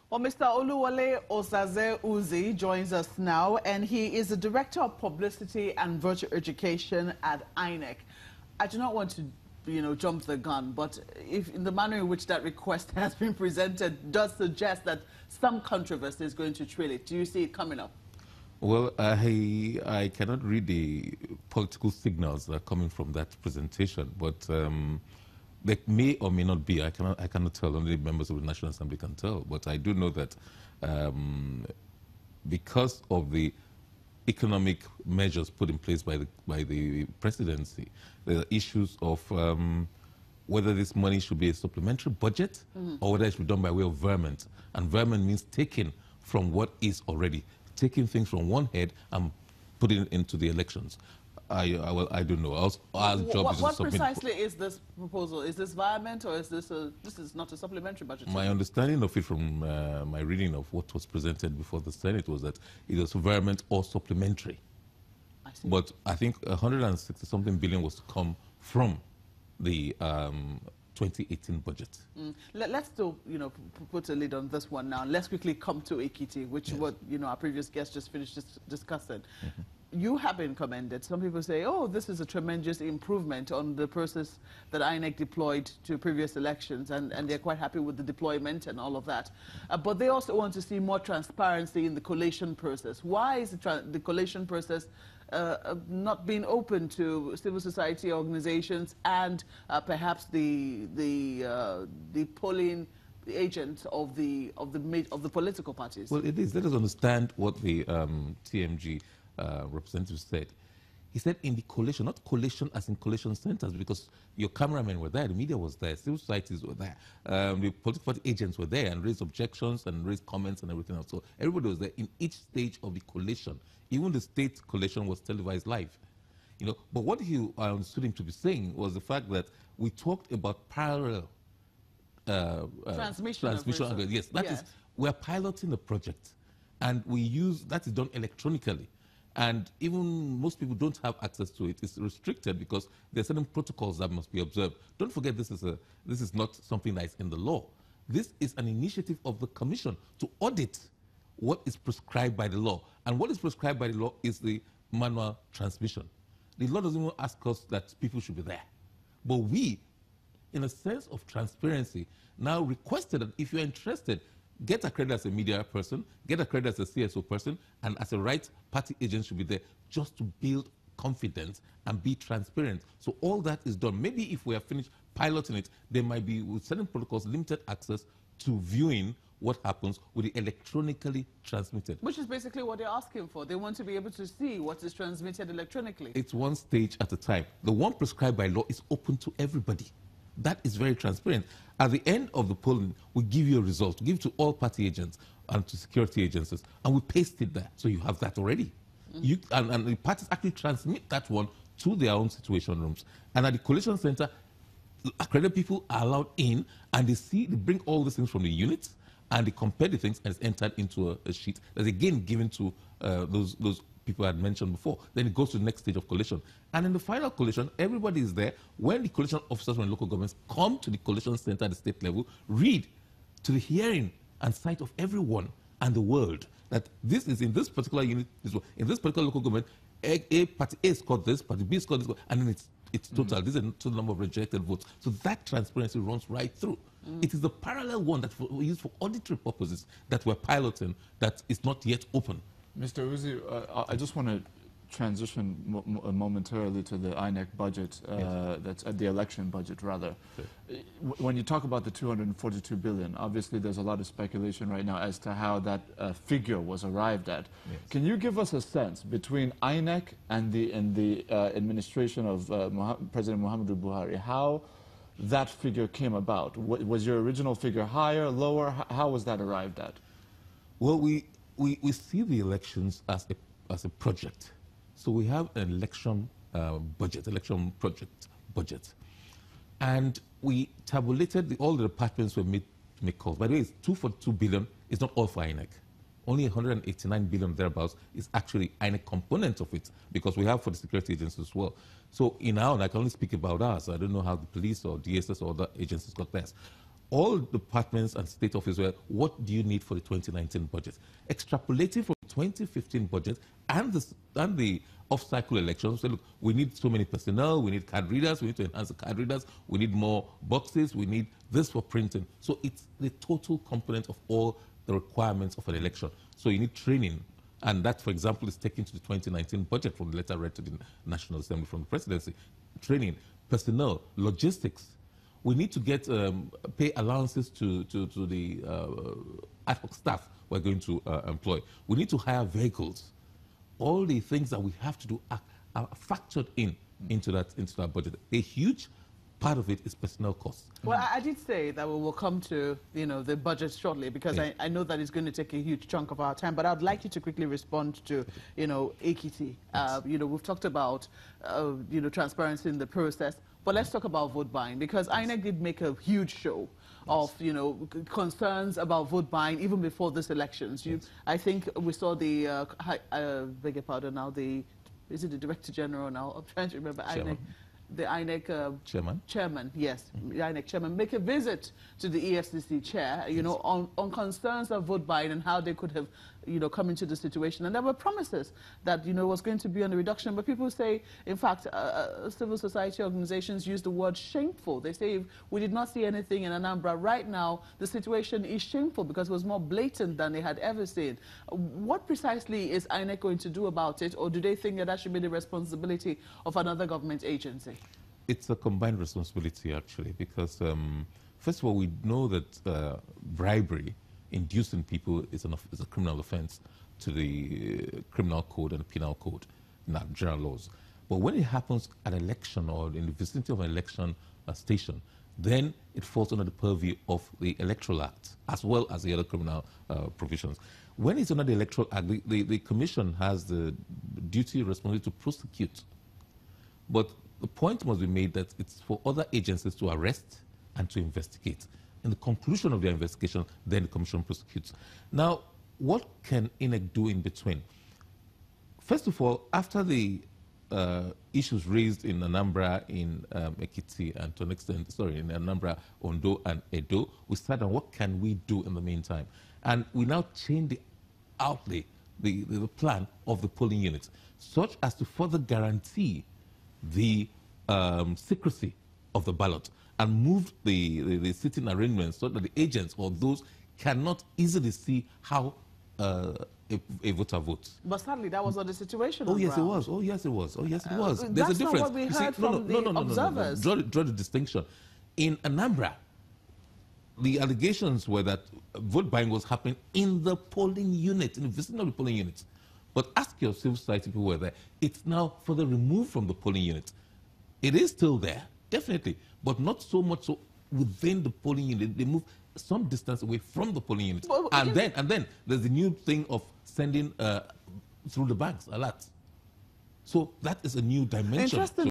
Well, Mr. Oluwole Osaze Uzi joins us now, and he is the Director of Publicity and Virtual Education at INEC. I do not want to, jump the gun, but if in the manner in which that request has been presented does suggest that some controversy is going to trail it. Do you see it coming up? Well, I cannot read the political signals that are coming from that presentation, but there may or may not be. I cannot tell. Only members of the National Assembly can tell. But I do know that because of the economic measures put in place by the presidency, there are issues of whether this money should be a supplementary budget or whether it should be done by way of verment. And verment means taking from what is already, taking things from one head and putting it into the elections. I don't know. Our job is to what submit. Precisely is this proposal? Is this violent, or is this not a supplementary budget? My understanding of it from my reading of what was presented before the Senate was that it was violent or supplementary. I see. But I think 160-something billion was to come from the 2018 budget. Let's still, put a lid on this one now. Let's quickly come to Ekiti, which Yes. what our previous guest just finished discussing. You have been commended. Some people say, oh, this is a tremendous improvement on the process that INEC deployed to previous elections, and they're quite happy with the deployment and all of that. But they also want to see more transparency in the collation process. Why is the collation process not being open to civil society organizations and perhaps the polling agents of the political parties? Well, it is. Let us understand what the TMG representative said. He said in the collation, not collation as in collation centers, because your cameramen were there, the media was there, civil societies were there, the political party agents were there and raised objections and raised comments and everything else. So everybody was there in each stage of the collation. Even the state collation was televised live. But what I understood him to be saying was the fact that we talked about parallel transmission. Yes, that is, we're piloting the project, and that is done electronically. And even most people don't have access to it. It's restricted because there are certain protocols that must be observed. Don't forget, this is not something that is in the law. This is an initiative of the Commission to audit what is prescribed by the law. And what is prescribed by the law is the manual transmission. The law doesn't even ask us that people should be there. But we, in a sense of transparency, now requested that if you're interested, get accredited as a media person, get accredited as a CSO person, and as a right party agent should be there just to build confidence and be transparent. So all that is done. Maybe if we are finished piloting it, there might be, with certain protocols, limited access to viewing what happens with the electronically transmitted. Which is basically what they're asking for. They want to be able to see what is transmitted electronically. It's one stage at a time. The one prescribed by law is open to everybody. That is very transparent. At the end of the polling, we give you a result. We give it to all party agents and to security agencies, and we paste it there. So you have that already. And the parties actually transmit that one to their own situation rooms. And at the collation center, accredited people are allowed in, and they bring all these things from the units, and they compare the things, and it's entered into a sheet that's again given to those people I had mentioned before. Then it goes to the next stage of collation. And in the final collation, everybody is there. When the collation officers from the local governments come to the collation center at the state level, read to the hearing and sight of everyone and the world that this is in this particular unit, in this particular local government, party A scored this, party B scored this, and then it's total. This is the total number of rejected votes. So that transparency runs right through. It is the parallel one that we use for auditory purposes that we're piloting that is not yet open. Mr. Uzi, I just want to transition momentarily to the INEC budget, that's the election budget, rather. Sure. When you talk about the 242 billion, obviously there's a lot of speculation right now as to how that figure was arrived at. Yes. Can you give us a sense between INEC and the administration of President Muhammadu Buhari, how that figure came about? Was your original figure higher, lower? How was that arrived at? Well, we see the elections as a project. So we have an election election project budget. And we tabulated all the departments were made to make calls. By the way, it's 242 billion. It's not all for INEC. Only 189 billion thereabouts is actually INEC component of it, because we have for the security agencies as well. So in our, I can only speak about us. I don't know how the police or DSS or other agencies got theirs. all departments and state offices were, what do you need for the 2019 budget? Extrapolating from 2015 budget and the off-cycle elections, say, look, we need so many personnel, we need card readers, we need to enhance the card readers, we need more boxes, we need this for printing. So it's the total component of all the requirements of an election. So you need training, and that, for example, is taken to the 2019 budget from the letter read to the National Assembly from the presidency. Training, personnel, logistics. We need to get pay allowances to the ad hoc staff we're going to employ. We need to hire vehicles. All the things that we have to do are factored into that budget. A huge part of it is personnel costs. Well, I did say that we will come to the budget shortly, because yes. I know that it's going to take a huge chunk of our time. But I'd like you to quickly respond to Ekiti. Yes. We've talked about transparency in the process. But let's talk about vote buying, because INEC did make a huge show of concerns about vote buying even before this elections. I think we saw the beg your pardon now, is it the Director General now? I'm trying to remember. INEC, the INEC chairman, yes, the INEC chairman, make a visit to the EFCC chair, on concerns of vote buying and how they could have, come into the situation. And there were promises that, was going to be on the reduction. But people say, in fact, civil society organizations use the word shameful. They say, we did not see anything in Anambra. Right now, the situation is shameful because it was more blatant than they had ever seen. What precisely is INEC going to do about it? Or do they think that should be the responsibility of another government agency? It's a combined responsibility, actually, because, first of all, we know that bribery, inducing people, is a criminal offense to the criminal code and the penal code, general laws. But when it happens at an election or in the vicinity of an election station, then it falls under the purview of the Electoral Act, as well as the other criminal provisions. When it's under the Electoral Act, the Commission has the duty, responsibility to prosecute. But the point must be made that it's for other agencies to arrest and to investigate. In the conclusion of their investigation, then the Commission prosecutes. Now, what can INEC do in between? First of all, after the issues raised in Anambra, in Ekiti, and to an extent, in Anambra, Ondo, and Edo, we started on what can we do in the meantime. And we now change the outlay, the plan of the polling units, such as to further guarantee the secrecy of the ballot and move the sitting arrangements so that the agents or those cannot easily see how a voter votes. But sadly, that was not the situation. Oh, yes, it was. Oh, yes, it was. Oh, yes, it was. There's a difference. That's not what we heard from the observers. Draw the distinction. In Anambra, the allegations were that vote buying was happening in the polling unit, in the vicinity of the polling unit. But ask your civil society people who were there. It's now further removed from the polling unit. It is still there, definitely, but not so much so within the polling unit. They move some distance away from the polling unit. Well, and then there's the new thing of sending through the banks alerts. So that is a new dimension.